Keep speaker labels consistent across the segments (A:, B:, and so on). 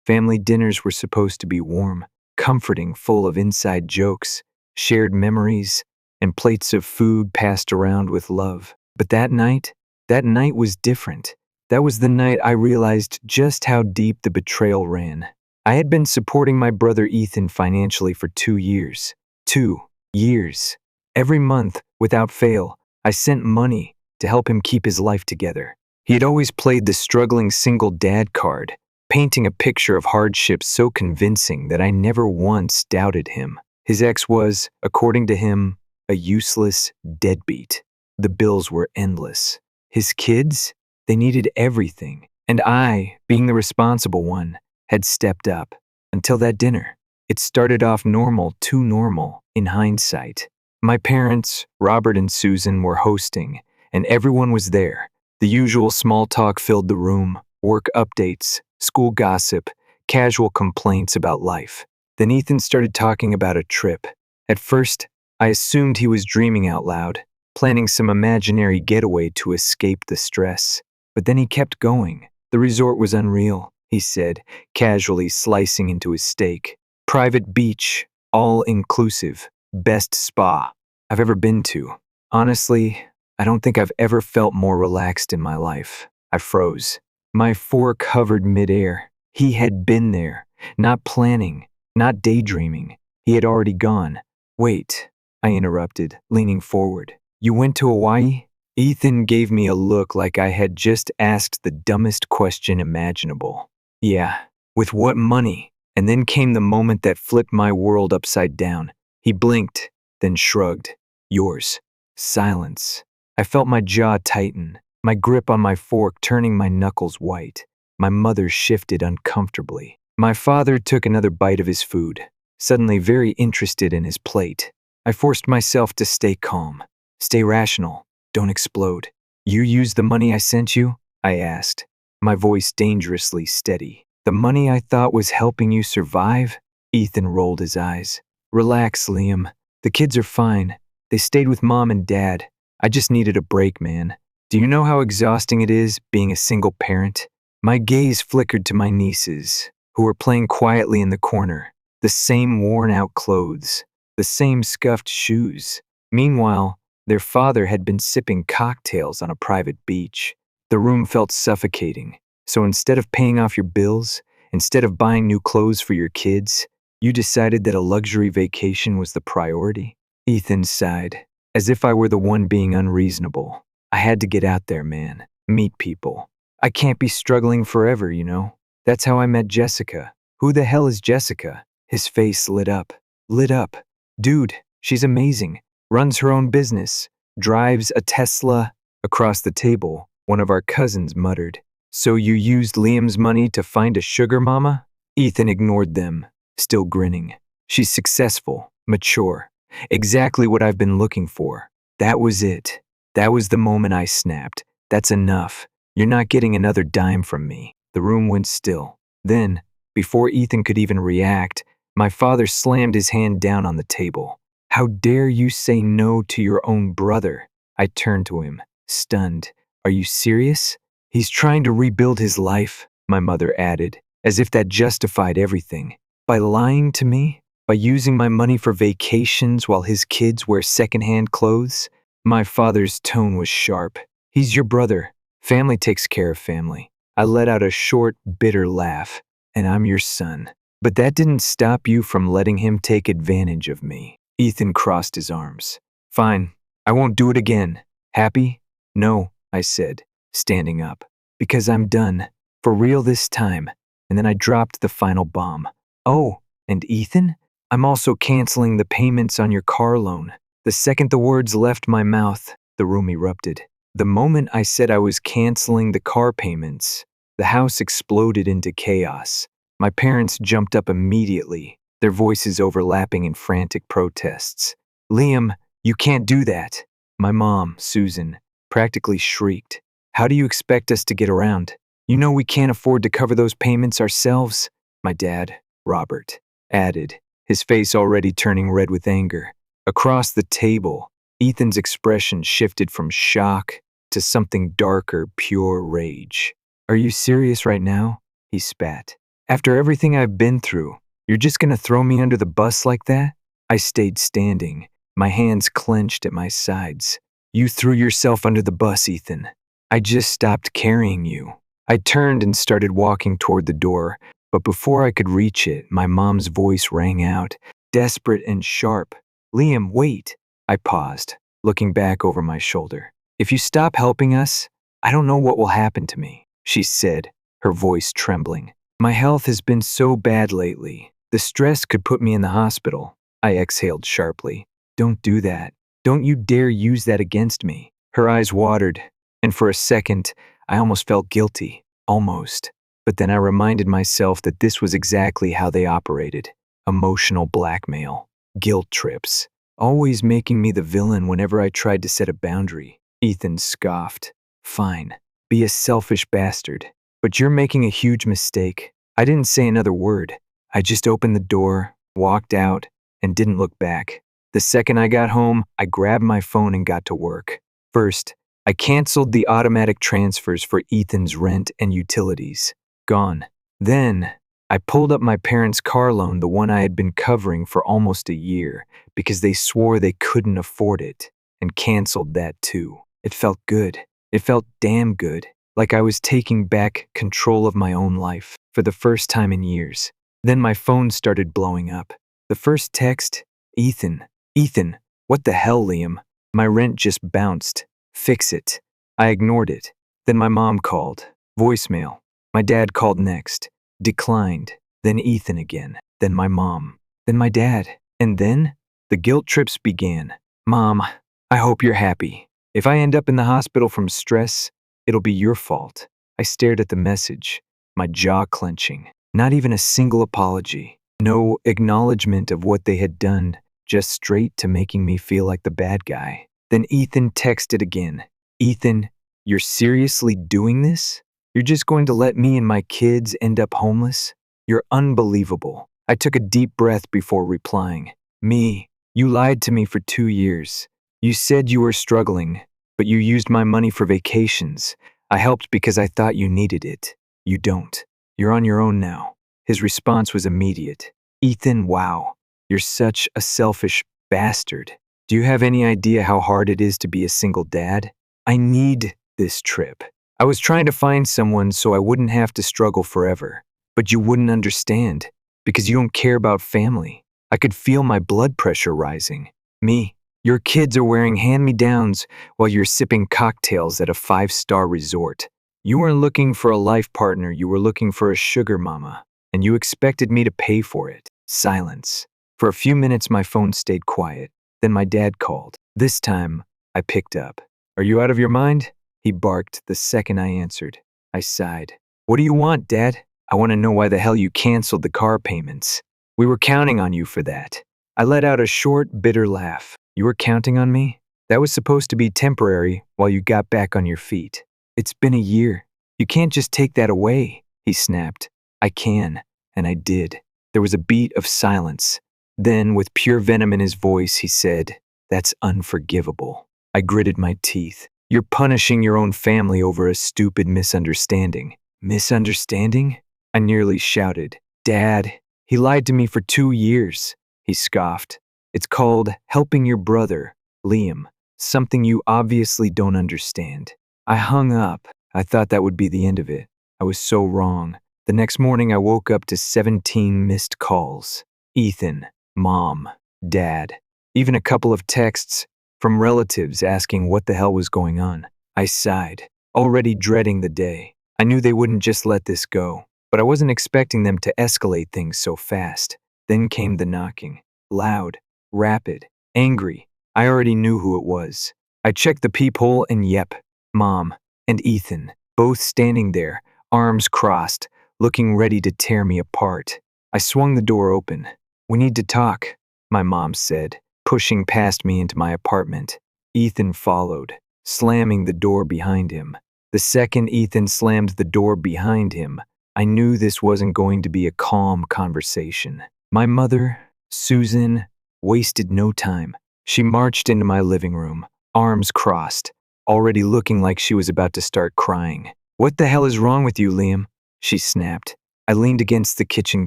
A: Family dinners were supposed to be warm, comforting, full of inside jokes, shared memories, and plates of food passed around with love. But that night was different. That was the night I realized just how deep the betrayal ran. I had been supporting my brother Ethan financially for 2 years. 2 years. Every month, without fail, I sent money to help him keep his life together. He had always played the struggling single dad card, painting a picture of hardship so convincing that I never once doubted him. His ex was, according to him, a useless deadbeat. The bills were endless. His kids, they needed everything. And I, being the responsible one, had stepped up. Until that dinner. It started off normal, too normal, in hindsight. My parents, Robert and Susan, were hosting, and everyone was there. The usual small talk filled the room, work updates, school gossip, casual complaints about life. Then Ethan started talking about a trip. At first, I assumed he was dreaming out loud, planning some imaginary getaway to escape the stress. But then he kept going. The resort was unreal, he said, casually slicing into his steak. Private beach, all-inclusive, best spa I've ever been to. Honestly, I don't think I've ever felt more relaxed in my life. I froze. My fork hovered midair. He had been there, not planning, not daydreaming. He had already gone. Wait, I interrupted, leaning forward. You went to Hawaii? Ethan gave me a look like I had just asked the dumbest question imaginable. Yeah, with what money? And then came the moment that flipped my world upside down. He blinked, then shrugged. Yours. Silence. I felt my jaw tighten, my grip on my fork turning my knuckles white. My mother shifted uncomfortably. My father took another bite of his food, suddenly very interested in his plate. I forced myself to stay calm, stay rational, don't explode. You used the money I sent you? I asked, my voice dangerously steady. The money I thought was helping you survive? Ethan rolled his eyes. Relax, Liam. The kids are fine. They stayed with mom and dad. I just needed a break, man. Do you know how exhausting it is being a single parent? My gaze flickered to my nieces, who were playing quietly in the corner. The same worn-out clothes, the same scuffed shoes. Meanwhile, their father had been sipping cocktails on a private beach. The room felt suffocating. So instead of paying off your bills, instead of buying new clothes for your kids, you decided that a luxury vacation was the priority? Ethan sighed, as if I were the one being unreasonable. I had to get out there, man. Meet people. I can't be struggling forever, you know? That's how I met Jessica. Who the hell is Jessica? His face lit up. Lit up. Dude, she's amazing. Runs her own business. Drives a Tesla. Across the table, one of our cousins muttered. So you used Liam's money to find a sugar mama? Ethan ignored them, still grinning. She's successful, mature. Exactly what I've been looking for. That was it. That was the moment I snapped. That's enough. You're not getting another dime from me. The room went still. Then, before Ethan could even react, my father slammed his hand down on the table. How dare you say no to your own brother? I turned to him, stunned. Are you serious? He's trying to rebuild his life, my mother added, as if that justified everything. By lying to me? By using my money for vacations while his kids wear secondhand clothes? My father's tone was sharp. He's your brother. Family takes care of family. I let out a short, bitter laugh. And I'm your son. But that didn't stop you from letting him take advantage of me. Ethan crossed his arms. Fine. I won't do it again. Happy? No, I said, standing up. Because I'm done. For real this time. And then I dropped the final bomb. Oh, and Ethan? I'm also canceling the payments on your car loan. The second the words left my mouth, the room erupted. The moment I said I was canceling the car payments, the house exploded into chaos. My parents jumped up immediately, their voices overlapping in frantic protests. Liam, you can't do that. My mom, Susan, practically shrieked. How do you expect us to get around? You know we can't afford to cover those payments ourselves. My dad, Robert, added, his face already turning red with anger. Across the table, Ethan's expression shifted from shock to something darker, pure rage. Are you serious right now? He spat. After everything I've been through, you're just gonna throw me under the bus like that? I stayed standing, my hands clenched at my sides. You threw yourself under the bus, Ethan. I just stopped carrying you. I turned and started walking toward the door, but before I could reach it, my mom's voice rang out, desperate and sharp. Liam, wait. I paused, looking back over my shoulder. If you stop helping us, I don't know what will happen to me, she said, her voice trembling. My health has been so bad lately. The stress could put me in the hospital. I exhaled sharply. Don't do that. Don't you dare use that against me. Her eyes watered, and for a second, I almost felt guilty. Almost. But then I reminded myself that this was exactly how they operated. Emotional blackmail. Guilt trips. Always making me the villain whenever I tried to set a boundary. Ethan scoffed. Fine. Be a selfish bastard. But you're making a huge mistake. I didn't say another word. I just opened the door, walked out, and didn't look back. The second I got home, I grabbed my phone and got to work. First, I canceled the automatic transfers for Ethan's rent and utilities. Gone. Then, I pulled up my parents' car loan, the one I had been covering for almost a year, because they swore they couldn't afford it, and canceled that too. It felt good. It felt damn good. Like I was taking back control of my own life for the first time in years. Then my phone started blowing up. The first text, Ethan. Ethan, what the hell, Liam? My rent just bounced. Fix it. I ignored it. Then my mom called. Voicemail. My dad called next. Declined. Then Ethan again. Then my mom. Then my dad. And then the guilt trips began. Mom, I hope you're happy. If I end up in the hospital from stress, it'll be your fault. I stared at the message, my jaw clenching. Not even a single apology. No acknowledgement of what they had done, just straight to making me feel like the bad guy. Then Ethan texted again. Ethan, you're seriously doing this? You're just going to let me and my kids end up homeless? You're unbelievable. I took a deep breath before replying. Me, you lied to me for 2 years. You said you were struggling, but you used my money for vacations. I helped because I thought you needed it. You don't. You're on your own now. His response was immediate. Ethan, wow, you're such a selfish bastard. Do you have any idea how hard it is to be a single dad? I need this trip. I was trying to find someone so I wouldn't have to struggle forever. But you wouldn't understand, because you don't care about family. I could feel my blood pressure rising. Me, your kids are wearing hand-me-downs while you're sipping cocktails at a 5-star resort. You weren't looking for a life partner, you were looking for a sugar mama, and you expected me to pay for it. Silence. For a few minutes my phone stayed quiet. Then my dad called. This time, I picked up. Are you out of your mind? He barked the second I answered. I sighed. What do you want, Dad? I want to know why the hell you canceled the car payments. We were counting on you for that. I let out a short, bitter laugh. You were counting on me? That was supposed to be temporary while you got back on your feet. It's been a year. You can't just take that away, he snapped. I can, and I did. There was a beat of silence. Then, with pure venom in his voice, he said, That's unforgivable. I gritted my teeth. You're punishing your own family over a stupid misunderstanding. Misunderstanding? I nearly shouted. Dad, he lied to me for 2 years, he scoffed. It's called helping your brother, Liam, something you obviously don't understand. I hung up. I thought that would be the end of it. I was so wrong. The next morning I woke up to 17 missed calls. Ethan, Mom, Dad, even a couple of texts from relatives asking what the hell was going on. I sighed, already dreading the day. I knew they wouldn't just let this go, but I wasn't expecting them to escalate things so fast. Then came the knocking. Loud, rapid, angry. I already knew who it was. I checked the peephole and yep, Mom and Ethan, both standing there, arms crossed, looking ready to tear me apart. I swung the door open. We need to talk, my mom said, pushing past me into my apartment. Ethan followed, slamming the door behind him. The second Ethan slammed the door behind him, I knew this wasn't going to be a calm conversation. My mother, Susan, wasted no time. She marched into my living room, arms crossed, already looking like she was about to start crying. What the hell is wrong with you, Liam? She snapped. I leaned against the kitchen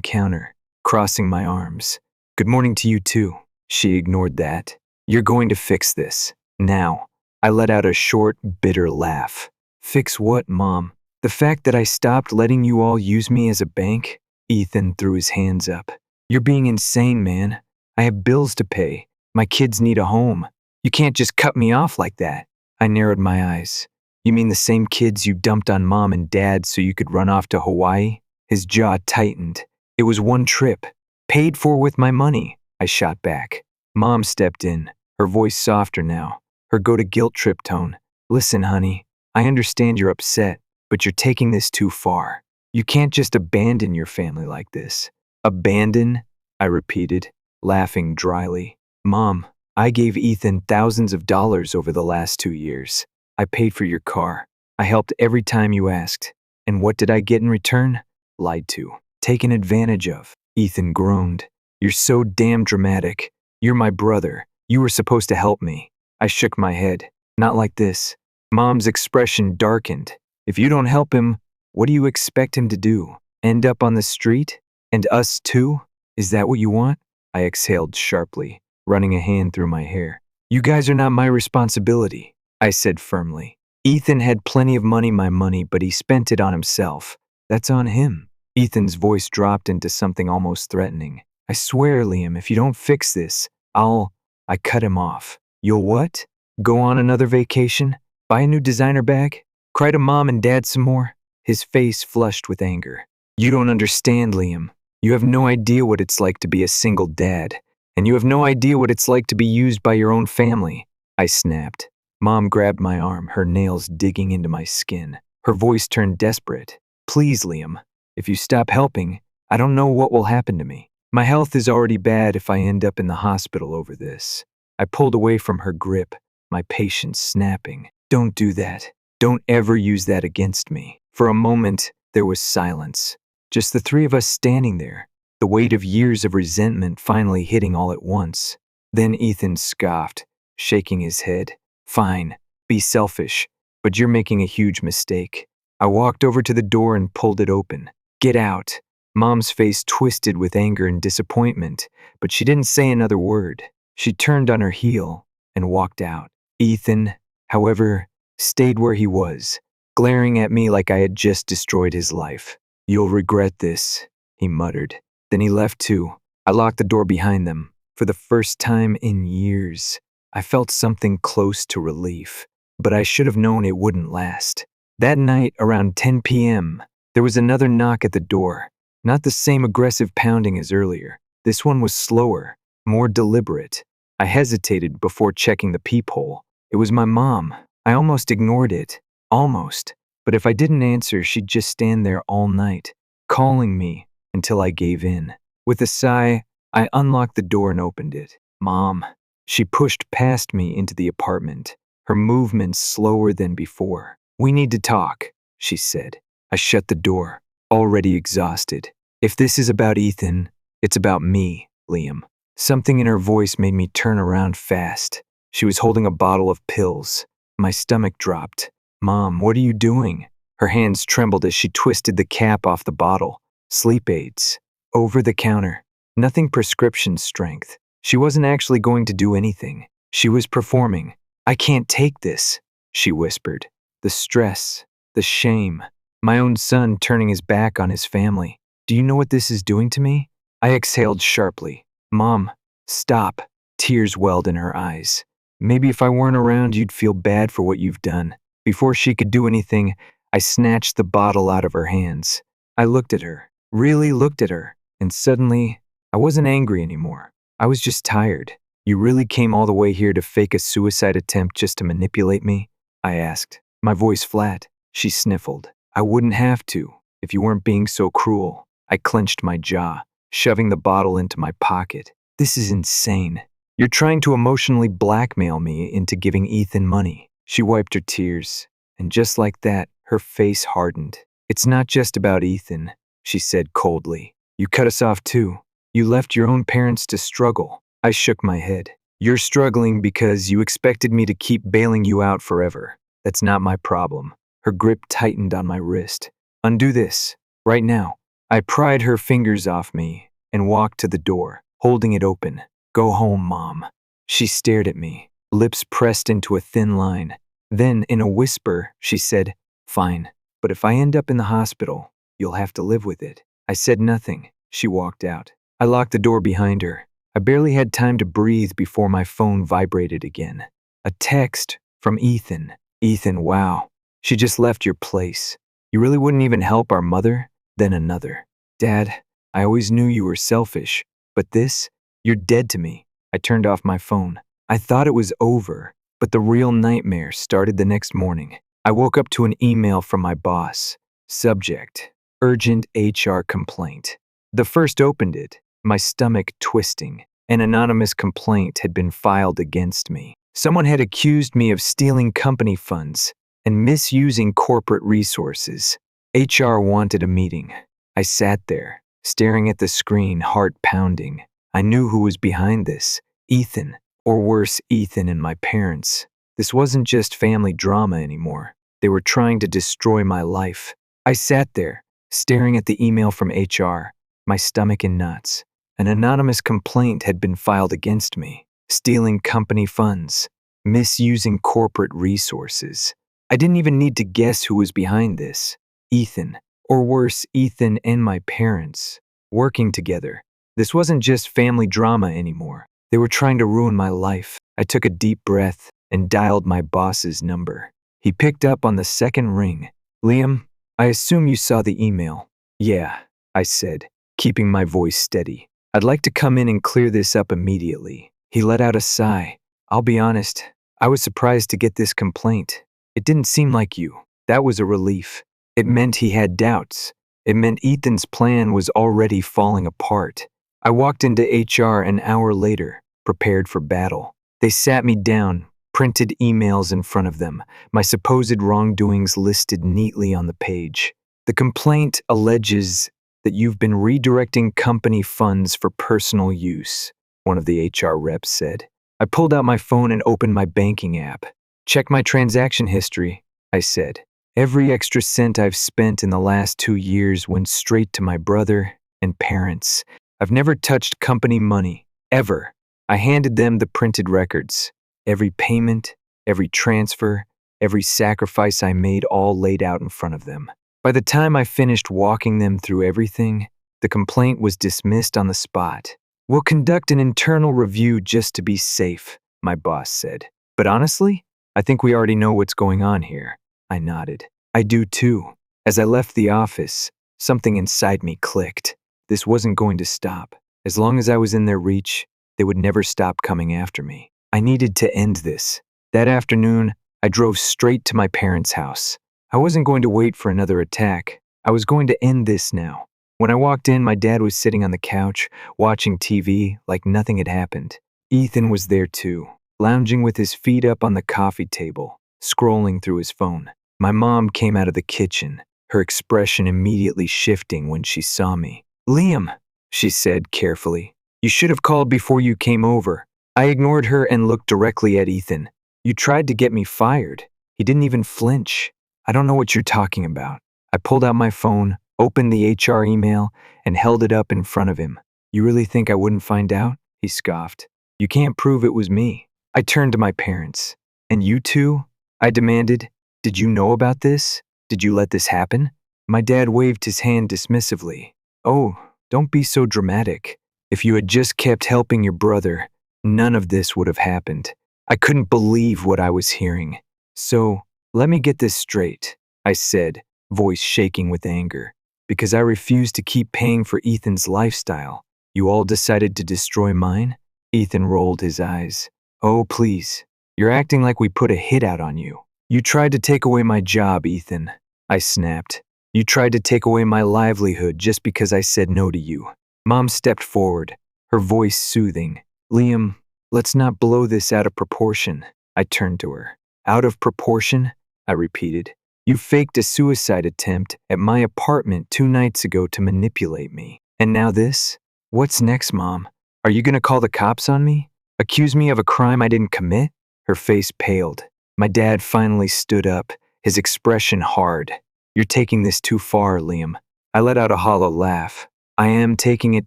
A: counter, crossing my arms. Good morning to you too. She ignored that. You're going to fix this. Now. I let out a short, bitter laugh. Fix what, Mom? The fact that I stopped letting you all use me as a bank? Ethan threw his hands up. You're being insane, man. I have bills to pay. My kids need a home. You can't just cut me off like that. I narrowed my eyes. You mean the same kids you dumped on Mom and Dad so you could run off to Hawaii? His jaw tightened. It was one trip. Paid for with my money, I shot back. Mom stepped in, her voice softer now, her go-to-guilt trip tone. Listen, honey, I understand you're upset, but you're taking this too far. You can't just abandon your family like this. Abandon? I repeated, laughing dryly. Mom, I gave Ethan thousands of dollars over the last 2 years. I paid for your car. I helped every time you asked. And what did I get in return? Lied to. Taken advantage of. Ethan groaned. You're so damn dramatic. You're my brother. You were supposed to help me. I shook my head. Not like this. Mom's expression darkened. If you don't help him, what do you expect him to do? End up on the street? And us too? Is that what you want? I exhaled sharply, running a hand through my hair. You guys are not my responsibility, I said firmly. Ethan had plenty of money, but he spent it on himself. That's on him. Ethan's voice dropped into something almost threatening. I swear, Liam, if you don't fix this, I cut him off. You'll what? Go on another vacation? Buy a new designer bag? Cry to Mom and Dad some more? His face flushed with anger. You don't understand, Liam. You have no idea what it's like to be a single dad, and you have no idea what it's like to be used by your own family. I snapped. Mom grabbed my arm, her nails digging into my skin. Her voice turned desperate. Please, Liam, if you stop helping, I don't know what will happen to me. My health is already bad if I end up in the hospital over this. I pulled away from her grip, my patience snapping. Don't do that. Don't ever use that against me. For a moment, there was silence. Just the three of us standing there, the weight of years of resentment finally hitting all at once. Then Ethan scoffed, shaking his head. Fine, be selfish, but you're making a huge mistake. I walked over to the door and pulled it open. Get out. Mom's face twisted with anger and disappointment, but she didn't say another word. She turned on her heel and walked out. Ethan, however, stayed where he was, glaring at me like I had just destroyed his life. You'll regret this, he muttered. Then he left too. I locked the door behind them. For the first time in years, I felt something close to relief, but I should have known it wouldn't last. That night, around 10 p.m., there was another knock at the door. Not the same aggressive pounding as earlier. This one was slower, more deliberate. I hesitated before checking the peephole. It was my mom. I almost ignored it. Almost. But if I didn't answer, she'd just stand there all night, calling me until I gave in. With a sigh, I unlocked the door and opened it. Mom. She pushed past me into the apartment, her movements slower than before. We need to talk, she said. I shut the door, already exhausted. If this is about Ethan, it's about me, Liam. Something in her voice made me turn around fast. She was holding a bottle of pills. My stomach dropped. Mom, what are you doing? Her hands trembled as she twisted the cap off the bottle. Sleep aids. Over the counter. Nothing prescription strength. She wasn't actually going to do anything. She was performing. I can't take this, she whispered. The stress, the shame, my own son turning his back on his family. Do you know what this is doing to me? I exhaled sharply. Mom, stop. Tears welled in her eyes. Maybe if I weren't around, you'd feel bad for what you've done. Before she could do anything, I snatched the bottle out of her hands. I looked at her, really looked at her, and suddenly, I wasn't angry anymore. I was just tired. You really came all the way here to fake a suicide attempt just to manipulate me? I asked, my voice flat. She sniffled. I wouldn't have to, if you weren't being so cruel. I clenched my jaw, shoving the bottle into my pocket. This is insane. You're trying to emotionally blackmail me into giving Ethan money. She wiped her tears, and just like that, her face hardened. It's not just about Ethan, she said coldly. You cut us off too. You left your own parents to struggle. I shook my head. You're struggling because you expected me to keep bailing you out forever. That's not my problem. Her grip tightened on my wrist. Undo this, right now. I pried her fingers off me and walked to the door, holding it open. Go home, Mom. She stared at me, lips pressed into a thin line. Then, in a whisper, she said, Fine, but if I end up in the hospital, you'll have to live with it. I said nothing. She walked out. I locked the door behind her. I barely had time to breathe before my phone vibrated again. A text from Ethan. Ethan, wow. She just left your place. You really wouldn't even help our mother? Then another. Dad, I always knew you were selfish, but this, you're dead to me. I turned off my phone. I thought it was over, but the real nightmare started the next morning. I woke up to an email from my boss. Subject, urgent HR complaint. The first opened it, my stomach twisting. An anonymous complaint had been filed against me. Someone had accused me of stealing company funds and misusing corporate resources. HR wanted a meeting. I sat there, staring at the screen, heart pounding. I knew who was behind this. Ethan, or worse, Ethan and my parents. This wasn't just family drama anymore. They were trying to destroy my life. I sat there, staring at the email from HR, my stomach in knots. An anonymous complaint had been filed against me. Stealing company funds, misusing corporate resources. I didn't even need to guess who was behind this. Ethan, or worse, Ethan and my parents, working together. This wasn't just family drama anymore. They were trying to ruin my life. I took a deep breath and dialed my boss's number. He picked up on the second ring. Liam, I assume you saw the email. Yeah, I said, keeping my voice steady. I'd like to come in and clear this up immediately. He let out a sigh. I'll be honest, I was surprised to get this complaint. It didn't seem like you. That was a relief. It meant he had doubts. It meant Ethan's plan was already falling apart. I walked into HR an hour later, prepared for battle. They sat me down, printed emails in front of them, my supposed wrongdoings listed neatly on the page. The complaint alleges that you've been redirecting company funds for personal use, one of the HR reps said. I pulled out my phone and opened my banking app. Check my transaction history, I said. Every extra cent I've spent in the last 2 years went straight to my brother and parents. I've never touched company money, ever. I handed them the printed records. Every payment, every transfer, every sacrifice I made all laid out in front of them. By the time I finished walking them through everything, the complaint was dismissed on the spot. We'll conduct an internal review just to be safe, my boss said. But honestly, I think we already know what's going on here. I nodded. I do too. As I left the office, something inside me clicked. This wasn't going to stop. As long as I was in their reach, they would never stop coming after me. I needed to end this. That afternoon, I drove straight to my parents' house. I wasn't going to wait for another attack. I was going to end this now. When I walked in, my dad was sitting on the couch, watching TV like nothing had happened. Ethan was there too, lounging with his feet up on the coffee table, scrolling through his phone. My mom came out of the kitchen, her expression immediately shifting when she saw me. Liam, she said carefully, you should have called before you came over. I ignored her and looked directly at Ethan. You tried to get me fired. He didn't even flinch. I don't know what you're talking about. I pulled out my phone, opened the HR email, and held it up in front of him. You really think I wouldn't find out? He scoffed. You can't prove it was me. I turned to my parents. And you two? I demanded. Did you know about this? Did you let this happen? My dad waved his hand dismissively. Oh, don't be so dramatic. If you had just kept helping your brother, none of this would have happened. I couldn't believe what I was hearing. So, let me get this straight, I said, voice shaking with anger. Because I refused to keep paying for Ethan's lifestyle, you all decided to destroy mine? Ethan rolled his eyes. Oh, please. You're acting like we put a hit out on you. You tried to take away my job, Ethan. I snapped. You tried to take away my livelihood just because I said no to you. Mom stepped forward, her voice soothing. Liam, let's not blow this out of proportion. I turned to her. Out of proportion? I repeated. You faked a suicide attempt at my apartment 2 nights ago to manipulate me. And now this? What's next, Mom? Are you gonna call the cops on me? Accuse me of a crime I didn't commit? Her face paled. My dad finally stood up, his expression hard. You're taking this too far, Liam. I let out a hollow laugh. I am taking it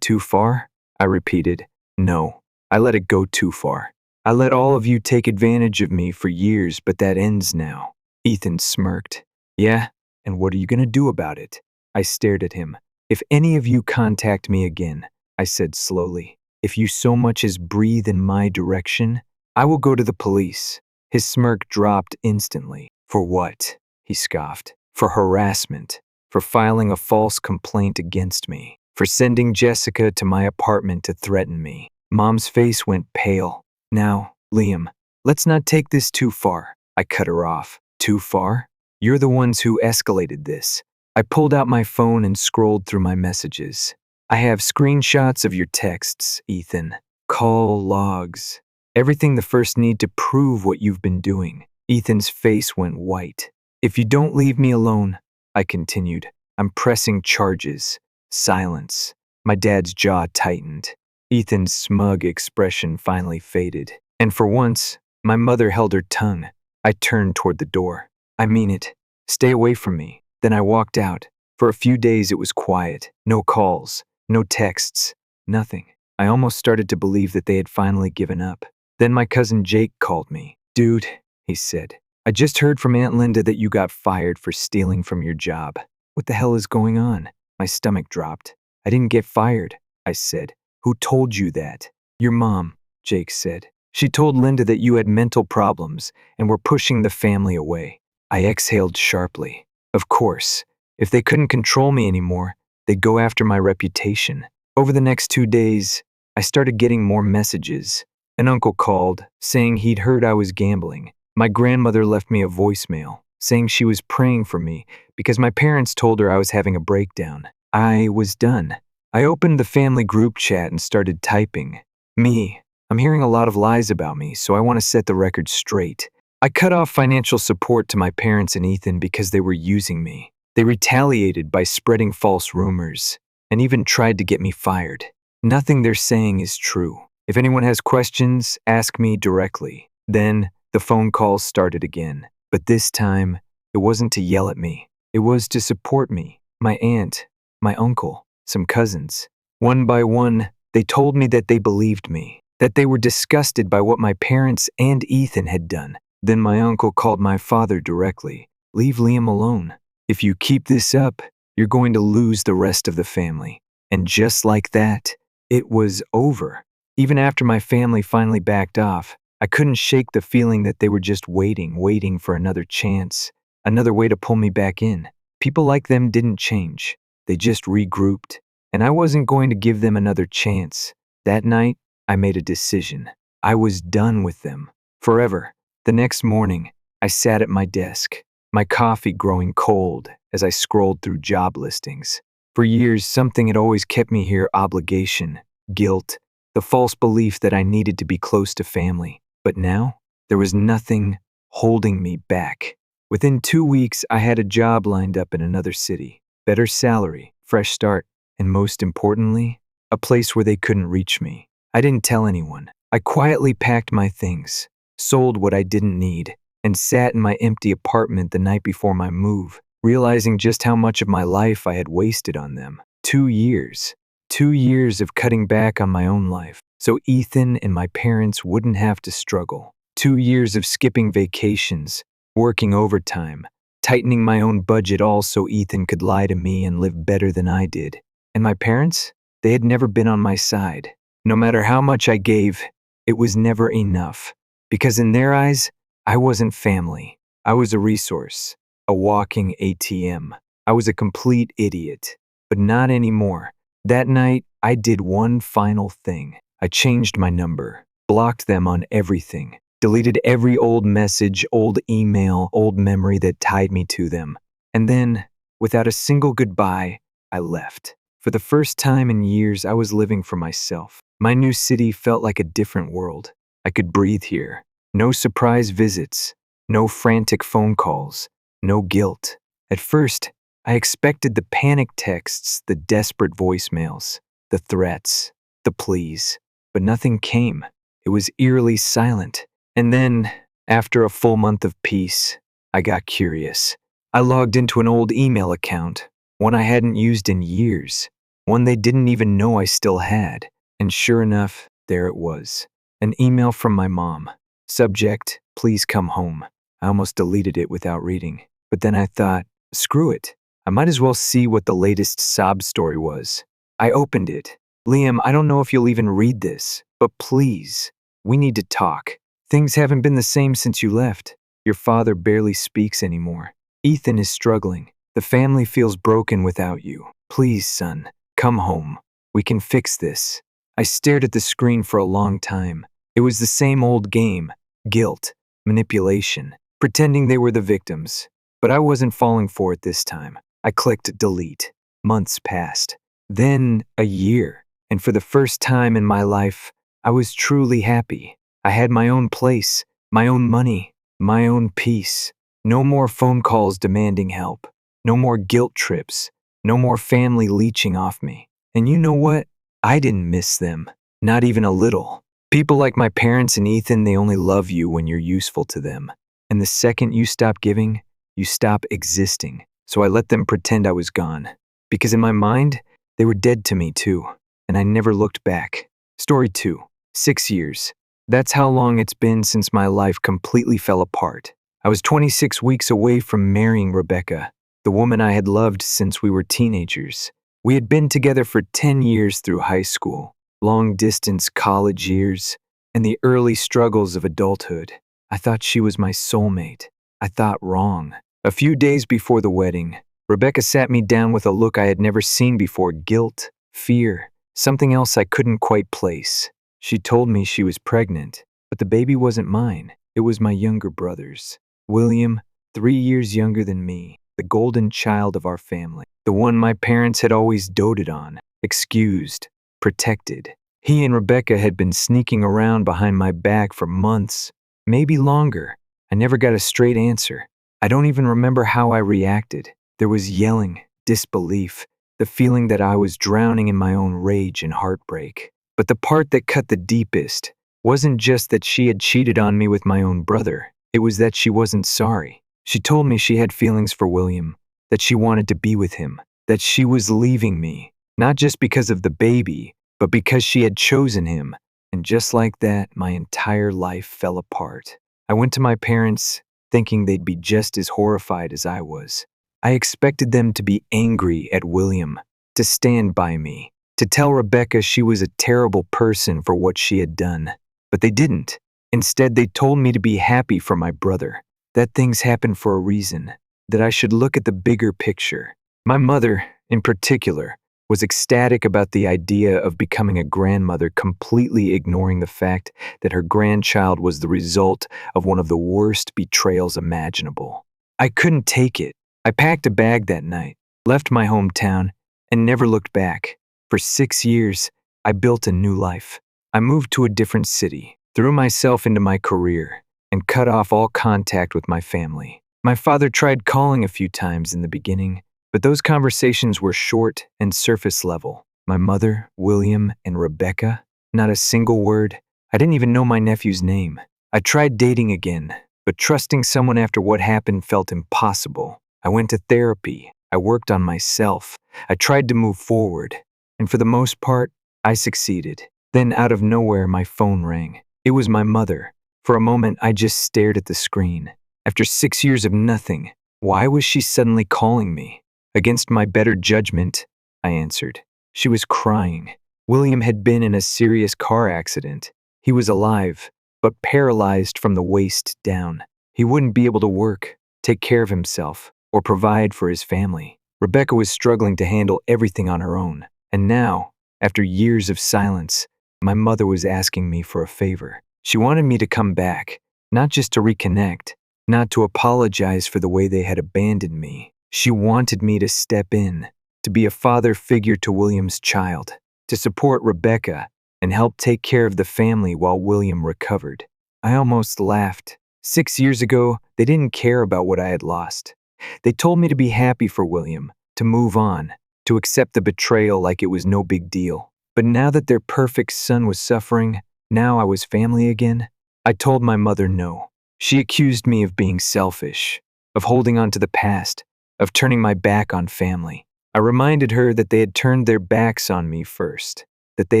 A: too far? I repeated. No, I let it go too far. I let all of you take advantage of me for years, but that ends now. Ethan smirked. Yeah, and what are you going to do about it? I stared at him. If any of you contact me again, I said slowly, if you so much as breathe in my direction, I will go to the police. His smirk dropped instantly. For what? He scoffed. For harassment. For filing a false complaint against me. For sending Jessica to my apartment to threaten me. Mom's face went pale. Now, Liam, let's not take this too far. I cut her off. Too far? You're the ones who escalated this. I pulled out my phone and scrolled through my messages. I have screenshots of your texts, Ethan. Call logs. Everything the first need to prove what you've been doing. Ethan's face went white. If you don't leave me alone, I continued, I'm pressing charges. Silence. My dad's jaw tightened. Ethan's smug expression finally faded. And for once, my mother held her tongue. I turned toward the door. I mean it. Stay away from me. Then I walked out. For a few days it was quiet. No calls. No texts. Nothing. I almost started to believe that they had finally given up. Then my cousin Jake called me. Dude, he said, I just heard from Aunt Linda that you got fired for stealing from your job. What the hell is going on? My stomach dropped. I didn't get fired, I said. Who told you that? Your mom, Jake said. She told Linda that you had mental problems and were pushing the family away. I exhaled sharply. Of course, if they couldn't control me anymore, they'd go after my reputation. Over the next 2 days, I started getting more messages. An uncle called, saying he'd heard I was gambling. My grandmother left me a voicemail, saying she was praying for me because my parents told her I was having a breakdown. I was done. I opened the family group chat and started typing. Me, I'm hearing a lot of lies about me, so I want to set the record straight. I cut off financial support to my parents and Ethan because they were using me. They retaliated by spreading false rumors and even tried to get me fired. Nothing they're saying is true. If anyone has questions, ask me directly. Then the phone calls started again. But this time, it wasn't to yell at me. It was to support me. My aunt, my uncle, some cousins. One by one, they told me that they believed me, that they were disgusted by what my parents and Ethan had done. Then my uncle called my father directly. Leave Liam alone. If you keep this up, you're going to lose the rest of the family. And just like that, it was over. Even after my family finally backed off, I couldn't shake the feeling that they were just waiting for another chance, another way to pull me back in. People like them didn't change. They just regrouped, and I wasn't going to give them another chance. That night, I made a decision. I was done with them. Forever. The next morning, I sat at my desk, my coffee growing cold as I scrolled through job listings. For years, something had always kept me here: obligation, guilt, the false belief that I needed to be close to family. But now, there was nothing holding me back. Within 2 weeks, I had a job lined up in another city. Better salary, fresh start, and most importantly, a place where they couldn't reach me. I didn't tell anyone. I quietly packed my things, sold what I didn't need, and sat in my empty apartment the night before my move, realizing just how much of my life I had wasted on them. 2 years. 2 years of cutting back on my own life, so Ethan and my parents wouldn't have to struggle. 2 years of skipping vacations, working overtime, tightening my own budget all so Ethan could lie to me and live better than I did. And my parents? They had never been on my side. No matter how much I gave, it was never enough. Because in their eyes, I wasn't family. I was a resource, a walking ATM. I was a complete idiot. But not anymore. That night, I did one final thing. I changed my number, blocked them on everything, deleted every old message, old email, old memory that tied me to them. And then, without a single goodbye, I left. For the first time in years, I was living for myself. My new city felt like a different world. I could breathe here. No surprise visits, no frantic phone calls, no guilt. At first, I expected the panic texts, the desperate voicemails, the threats, the pleas, but nothing came. It was eerily silent. And then, after a full month of peace, I got curious. I logged into an old email account, one I hadn't used in years, one they didn't even know I still had. And sure enough, there it was. An email from my mom. Subject, please come home. I almost deleted it without reading. But then I thought, screw it. I might as well see what the latest sob story was. I opened it. Liam, I don't know if you'll even read this, but please, we need to talk. Things haven't been the same since you left. Your father barely speaks anymore. Ethan is struggling. The family feels broken without you. Please, son, come home. We can fix this. I stared at the screen for a long time. It was the same old game. Guilt, manipulation, pretending they were the victims. But I wasn't falling for it this time. I clicked delete. Months passed. Then a year. And for the first time in my life, I was truly happy. I had my own place, my own money, my own peace. No more phone calls demanding help. No more guilt trips. No more family leeching off me. And you know what? I didn't miss them. Not even a little. People like my parents and Ethan, they only love you when you're useful to them. And the second you stop giving, you stop existing. So I let them pretend I was gone. Because in my mind, they were dead to me too. And I never looked back. Story 2. 6 years. That's how long it's been since my life completely fell apart. I was 26 weeks away from marrying Rebecca, the woman I had loved since we were teenagers. We had been together for 10 years through high school, long-distance college years, and the early struggles of adulthood. I thought she was my soulmate. I thought wrong. A few days before the wedding, Rebecca sat me down with a look I had never seen before: guilt, fear, something else I couldn't quite place. She told me she was pregnant, but the baby wasn't mine. It was my younger brother's. William, 3 years younger than me, the golden child of our family, the one my parents had always doted on, excused, protected. He and Rebecca had been sneaking around behind my back for months, maybe longer. I never got a straight answer. I don't even remember how I reacted. There was yelling, disbelief, the feeling that I was drowning in my own rage and heartbreak. But the part that cut the deepest wasn't just that she had cheated on me with my own brother. It was that she wasn't sorry. She told me she had feelings for William, that she wanted to be with him, that she was leaving me, not just because of the baby, but because she had chosen him. And just like that, my entire life fell apart. I went to my parents, thinking they'd be just as horrified as I was. I expected them to be angry at William, to stand by me, to tell Rebecca she was a terrible person for what she had done. But they didn't. Instead, they told me to be happy for my brother, that things happen for a reason, that I should look at the bigger picture. My mother, in particular, was ecstatic about the idea of becoming a grandmother, completely ignoring the fact that her grandchild was the result of one of the worst betrayals imaginable. I couldn't take it. I packed a bag that night, left my hometown, and never looked back. For 6 years, I built a new life. I moved to a different city, threw myself into my career, and cut off all contact with my family. My father tried calling a few times in the beginning, but those conversations were short and surface level. My mother, William, and Rebecca, not a single word. I didn't even know my nephew's name. I tried dating again, but trusting someone after what happened felt impossible. I went to therapy. I worked on myself. I tried to move forward. And for the most part, I succeeded. Then out of nowhere, my phone rang. It was my mother. For a moment, I just stared at the screen. After 6 years of nothing, why was she suddenly calling me? Against my better judgment, I answered. She was crying. William had been in a serious car accident. He was alive, but paralyzed from the waist down. He wouldn't be able to work, take care of himself, or provide for his family. Rebecca was struggling to handle everything on her own. And now, after years of silence, my mother was asking me for a favor. She wanted me to come back, not just to reconnect, not to apologize for the way they had abandoned me. She wanted me to step in, to be a father figure to William's child, to support Rebecca and help take care of the family while William recovered. I almost laughed. 6 years ago, they didn't care about what I had lost. They told me to be happy for William, to move on, to accept the betrayal like it was no big deal. But now that their perfect son was suffering, now I was family again, I told my mother no. She accused me of being selfish, of holding on to the past, of turning my back on family. I reminded her that they had turned their backs on me first, that they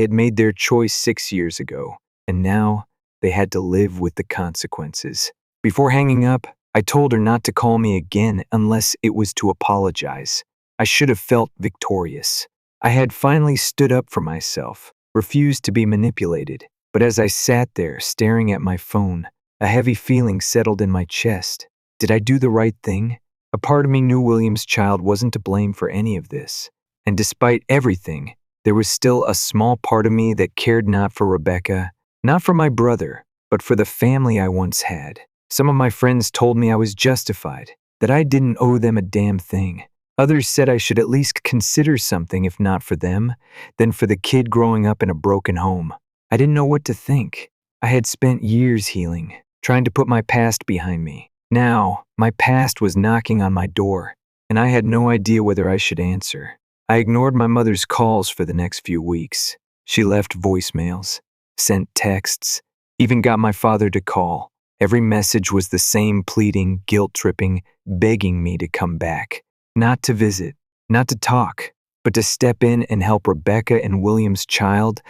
A: had made their choice 6 years ago, and now they had to live with the consequences. Before hanging up, I told her not to call me again unless it was to apologize. I should have felt victorious. I had finally stood up for myself, refused to be manipulated, but as I sat there staring at my phone, a heavy feeling settled in my chest. Did I do the right thing? A part of me knew William's child wasn't to blame for any of this, and despite everything, there was still a small part of me that cared not for Rebecca, not for my brother, but for the family I once had. Some of my friends told me I was justified, that I didn't owe them a damn thing. Others said I should at least consider something if not for them, then for the kid growing up in a broken home. I didn't know what to think. I had spent years healing, trying to put my past behind me. Now, my past was knocking on my door, and I had no idea whether I should answer. I ignored my mother's calls for the next few weeks. She left voicemails, sent texts, even got my father to call. Every message was the same pleading, guilt-tripping, begging me to come back. Not to visit, not to talk, but to step in and help Rebecca and William's child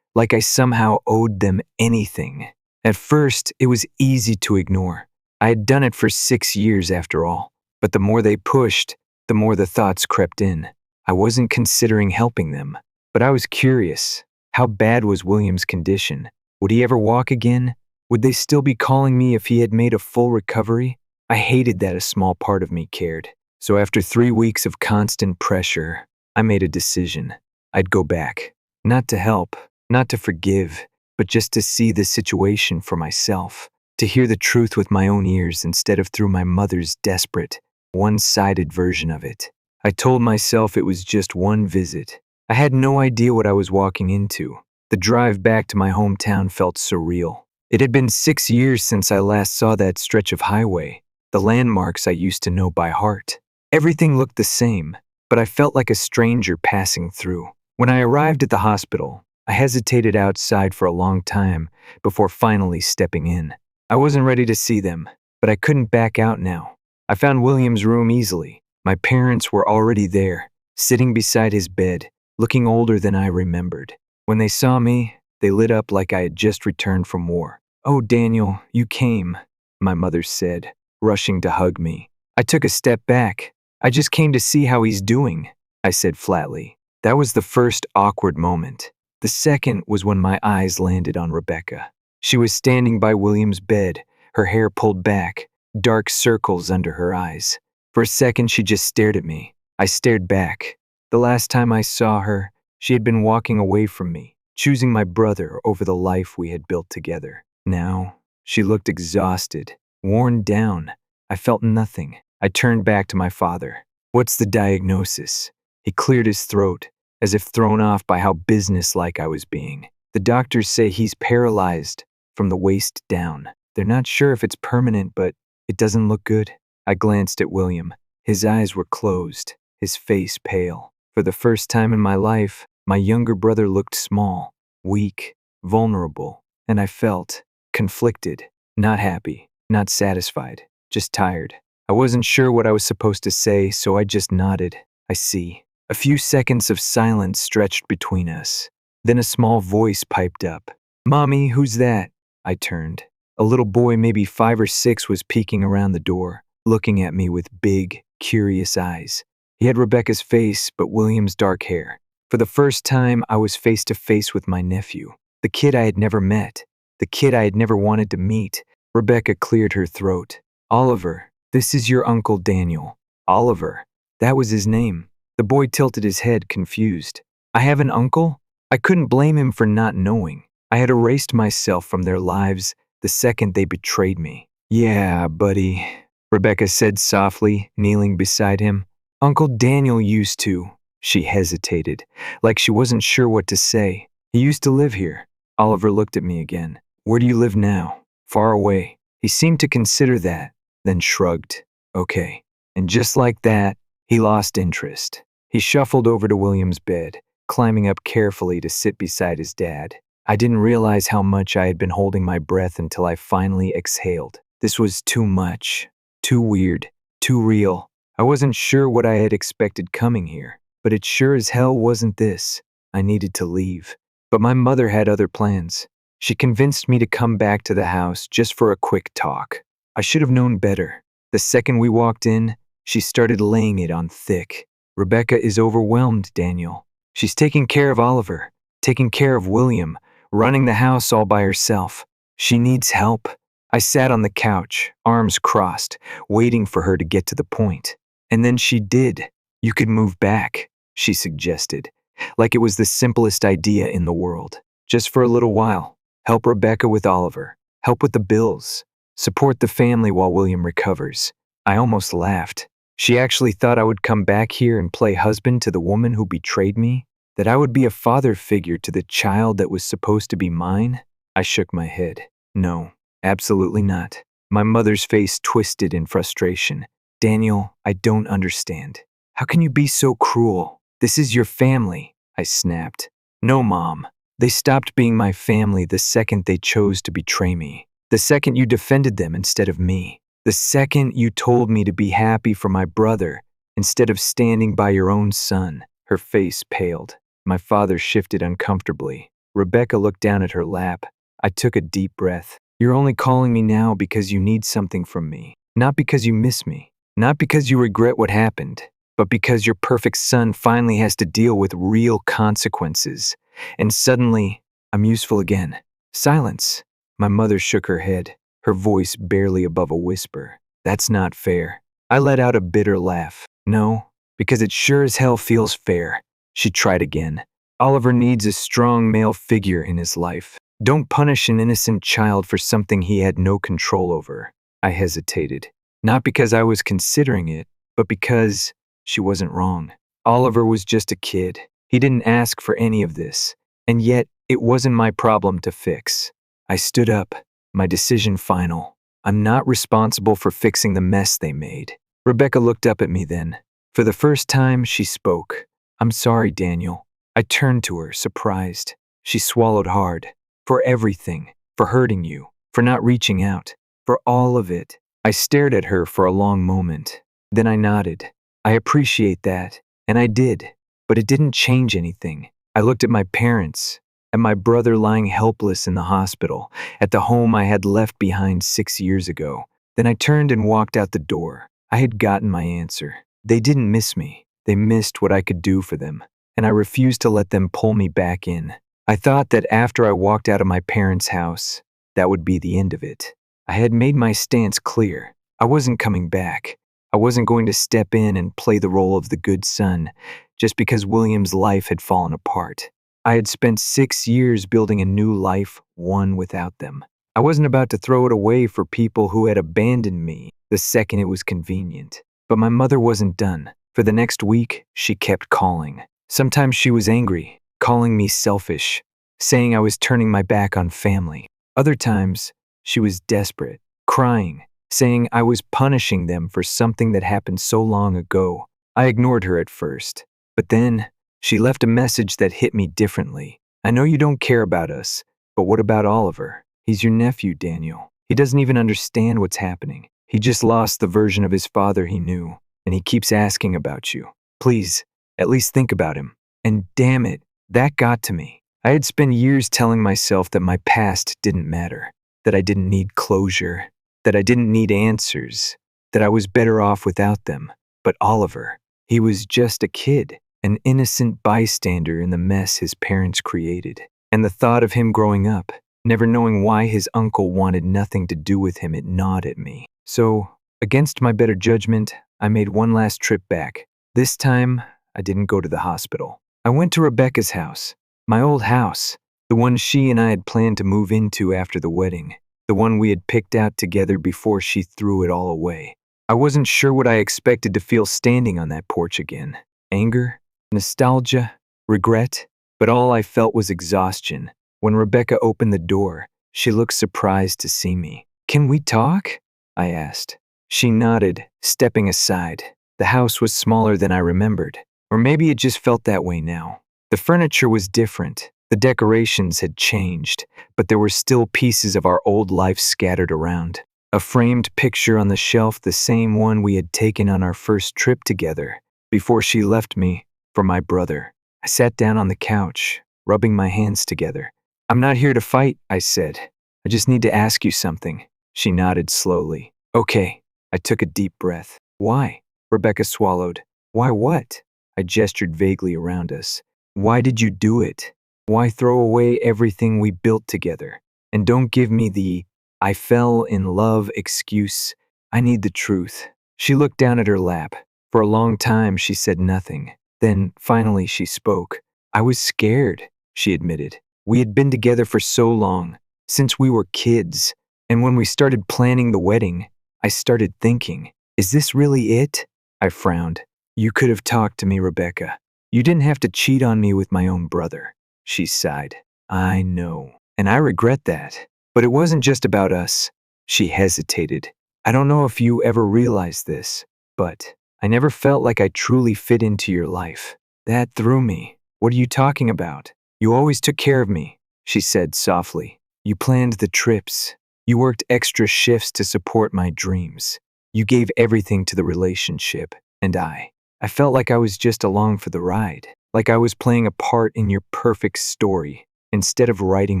A: like I somehow owed them anything. At first, it was easy to ignore. I had done it for 6 years after all, but the more they pushed, the more the thoughts crept in. I wasn't considering helping them, but I was curious. How bad was William's condition? Would he ever walk again? Would they still be calling me if he had made a full recovery? I hated that a small part of me cared. So after 3 weeks of constant pressure, I made a decision. I'd go back. Not to help, not to forgive, but just to see the situation for myself. To hear the truth with my own ears instead of through my mother's desperate, one-sided version of it. I told myself it was just one visit. I had no idea what I was walking into. The drive back to my hometown felt surreal. It had been 6 years since I last saw that stretch of highway, the landmarks I used to know by heart. Everything looked the same, but I felt like a stranger passing through. When I arrived at the hospital, I hesitated outside for a long time before finally stepping in. I wasn't ready to see them, but I couldn't back out now. I found William's room easily. My parents were already there, sitting beside his bed, looking older than I remembered. When they saw me, they lit up like I had just returned from war. "Oh, Daniel, you came," my mother said, rushing to hug me. I took a step back. "I just came to see how he's doing," I said flatly. That was the first awkward moment. The second was when my eyes landed on Rebecca. She was standing by William's bed, her hair pulled back, dark circles under her eyes. For a second, she just stared at me. I stared back. The last time I saw her, she had been walking away from me, choosing my brother over the life we had built together. Now, she looked exhausted, worn down. I felt nothing. I turned back to my father. "What's the diagnosis?" He cleared his throat, as if thrown off by how businesslike I was being. "The doctors say he's paralyzed from the waist down. They're not sure if it's permanent, but it doesn't look good." I glanced at William. His eyes were closed, his face pale. For the first time in my life, my younger brother looked small, weak, vulnerable, and I felt conflicted, not happy, not satisfied, just tired. I wasn't sure what I was supposed to say, so I just nodded. "I see." A few seconds of silence stretched between us. Then a small voice piped up. "Mommy, who's that?" I turned. A little boy, maybe 5 or 6, was peeking around the door, looking at me with big, curious eyes. He had Rebecca's face, but William's dark hair. For the first time, I was face to face with my nephew, the kid I had never met, the kid I had never wanted to meet. Rebecca cleared her throat. "Oliver, this is your Uncle Daniel." Oliver. That was his name. The boy tilted his head, confused. "I have an uncle?" I couldn't blame him for not knowing. I had erased myself from their lives the second they betrayed me. "Yeah, buddy," Rebecca said softly, kneeling beside him. "Uncle Daniel used to." She hesitated, like she wasn't sure what to say. "He used to live here." Oliver looked at me again. "Where do you live now?" "Far away." He seemed to consider that, then shrugged. "Okay." And just like that, he lost interest. He shuffled over to William's bed, climbing up carefully to sit beside his dad. I didn't realize how much I had been holding my breath until I finally exhaled. This was too much, too weird, too real. I wasn't sure what I had expected coming here. but it sure as hell wasn't this. I needed to leave. But my mother had other plans. She convinced me to come back to the house just for a quick talk. I should have known better. The second we walked in, she started laying it on thick. Rebecca is overwhelmed, Daniel. She's taking care of Oliver, taking care of William, running the house all by herself. She needs help. I sat on the couch, arms crossed, waiting for her to get to the point. And then she did. You could move back, she suggested, like it was the simplest idea in the world. Just for a little while. Help Rebecca with Oliver. Help with the bills. Support the family while William recovers. I almost laughed. She actually thought I would come back here and play husband to the woman who betrayed me? That I would be a father figure to the child that was supposed to be mine? I shook my head. No, absolutely not. My mother's face twisted in frustration. Daniel, I don't understand. How can you be so cruel? This is your family, I snapped. No, Mom. They stopped being my family the second they chose to betray me. The second you defended them instead of me. The second you told me to be happy for my brother instead of standing by your own son. Her face paled. My father shifted uncomfortably. Rebecca looked down at her lap. I took a deep breath. You're only calling me now because you need something from me. Not because you miss me. Not because you regret what happened. But because your perfect son finally has to deal with real consequences. And suddenly, I'm useful again. Silence. My mother shook her head, her voice barely above a whisper. That's not fair. I let out a bitter laugh. No, because it sure as hell feels fair. She tried again. Oliver needs a strong male figure in his life. Don't punish an innocent child for something he had no control over. I hesitated. Not because I was considering it, but because she wasn't wrong. Oliver was just a kid. He didn't ask for any of this. And yet, it wasn't my problem to fix. I stood up, my decision final. I'm not responsible for fixing the mess they made. Rebecca looked up at me then. For the first time, she spoke. I'm sorry, Daniel. I turned to her, surprised. She swallowed hard. For everything. For hurting you. For not reaching out. For all of it. I stared at her for a long moment. Then I nodded. I appreciate that. And I did. But it didn't change anything. I looked at my parents, at my brother lying helpless in the hospital, at the home I had left behind 6 years ago. Then I turned and walked out the door. I had gotten my answer. They didn't miss me. They missed what I could do for them. And I refused to let them pull me back in. I thought that after I walked out of my parents' house, that would be the end of it. I had made my stance clear. I wasn't coming back. I wasn't going to step in and play the role of the good son just because William's life had fallen apart. I had spent 6 years building a new life, one without them. I wasn't about to throw it away for people who had abandoned me the second it was convenient. But my mother wasn't done. For the next week, she kept calling. Sometimes she was angry, calling me selfish, saying I was turning my back on family. Other times, she was desperate, crying, saying I was punishing them for something that happened so long ago. I ignored her at first. But then, she left a message that hit me differently. I know you don't care about us, but what about Oliver? He's your nephew, Daniel. He doesn't even understand what's happening. He just lost the version of his father he knew, and he keeps asking about you. Please, at least think about him. And damn it, that got to me. I had spent years telling myself that my past didn't matter, that I didn't need closure, that I didn't need answers, that I was better off without them. But Oliver, he was just a kid, an innocent bystander in the mess his parents created. And the thought of him growing up, never knowing why his uncle wanted nothing to do with him, it gnawed at me. So, against my better judgment, I made one last trip back. This time, I didn't go to the hospital. I went to Rebecca's house, my old house, the one she and I had planned to move into after the wedding, the one we had picked out together before she threw it all away. I wasn't sure what I expected to feel standing on that porch again. Anger? Nostalgia? Regret? But all I felt was exhaustion. When Rebecca opened the door, she looked surprised to see me. Can we talk? I asked. She nodded, stepping aside. The house was smaller than I remembered. Or maybe it just felt that way now. The furniture was different. The decorations had changed, but there were still pieces of our old life scattered around. A framed picture on the shelf, the same one we had taken on our first trip together. Before she left me, for my brother. I sat down on the couch, rubbing my hands together. I'm not here to fight, I said. I just need to ask you something. She nodded slowly. Okay. I took a deep breath. Why? Rebecca swallowed. Why what? I gestured vaguely around us. Why did you do it? Why throw away everything we built together? And don't give me the I fell in love excuse. I need the truth. She looked down at her lap. For a long time, she said nothing. Then, finally, she spoke. I was scared, she admitted. We had been together for so long, since we were kids. And when we started planning the wedding, I started thinking, is this really it? I frowned. You could have talked to me, Rebecca. You didn't have to cheat on me with my own brother. She sighed. I know. And I regret that. But it wasn't just about us. She hesitated. I don't know if you ever realized this, but I never felt like I truly fit into your life. That threw me. What are you talking about? You always took care of me, she said softly. You planned the trips. You worked extra shifts to support my dreams. You gave everything to the relationship, and I felt like I was just along for the ride, like I was playing a part in your perfect story, instead of writing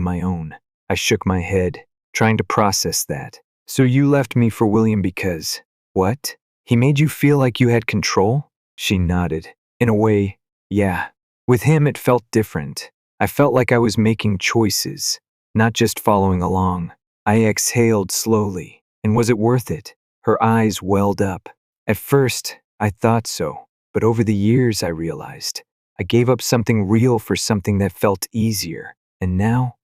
A: my own. I shook my head, trying to process that. So you left me for William because, what? He made you feel like you had control? She nodded. In a way, yeah. With him it felt different. I felt like I was making choices, not just following along. I exhaled slowly. And was it worth it? Her eyes welled up. At first, I thought so. But over the years, I realized I gave up something real for something that felt easier. And now,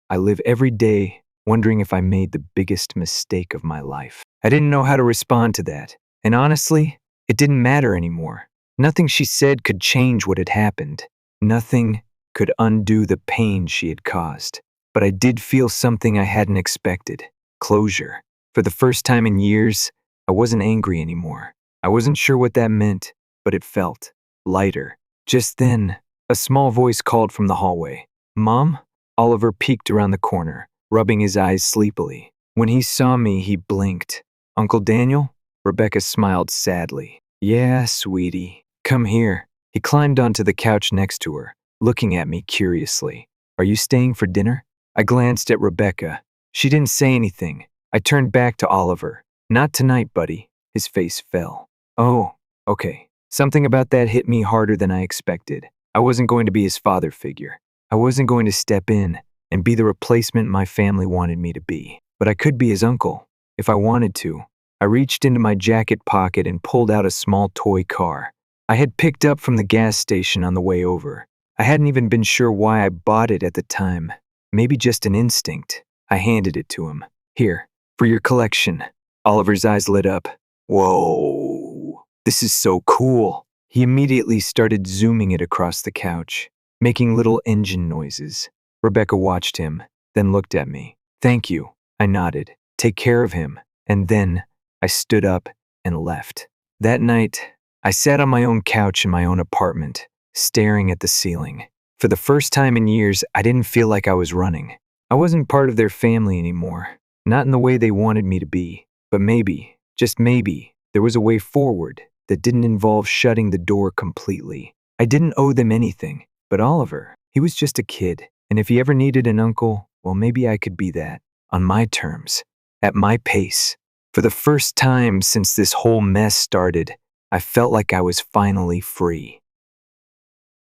A: I live every day wondering if I made the biggest mistake of my life. I didn't know how to respond to that. And honestly, it didn't matter anymore. Nothing she said could change what had happened. Nothing could undo the pain she had caused. But I did feel something I hadn't expected. Closure. For the first time in years, I wasn't angry anymore. I wasn't sure what that meant, but it felt lighter. Just then, a small voice called from the hallway. Mom? Oliver peeked around the corner, rubbing his eyes sleepily. When he saw me, he blinked. Uncle Daniel? Rebecca smiled sadly. Yeah, sweetie. Come here. He climbed onto the couch next to her, looking at me curiously. Are you staying for dinner? I glanced at Rebecca. She didn't say anything. I turned back to Oliver. Not tonight, buddy. His face fell. Oh, okay. Something about that hit me harder than I expected. I wasn't going to be his father figure. I wasn't going to step in and be the replacement my family wanted me to be. But I could be his uncle, if I wanted to. I reached into my jacket pocket and pulled out a small toy car I had picked up from the gas station on the way over. I hadn't even been sure why I bought it at the time. Maybe just an instinct. I handed it to him. Here, for your collection. Oliver's eyes lit up. Whoa, this is so cool. He immediately started zooming it across the couch, making little engine noises. Rebecca watched him, then looked at me. Thank you, I nodded. Take care of him. And then I stood up and left. That night, I sat on my own couch in my own apartment, staring at the ceiling. For the first time in years, I didn't feel like I was running. I wasn't part of their family anymore, not in the way they wanted me to be. But maybe, just maybe, there was a way forward that didn't involve shutting the door completely. I didn't owe them anything, but Oliver, he was just a kid. And if he ever needed an uncle, well, maybe I could be that, on my terms, at my pace. For the first time since this whole mess started, I felt like I was finally free.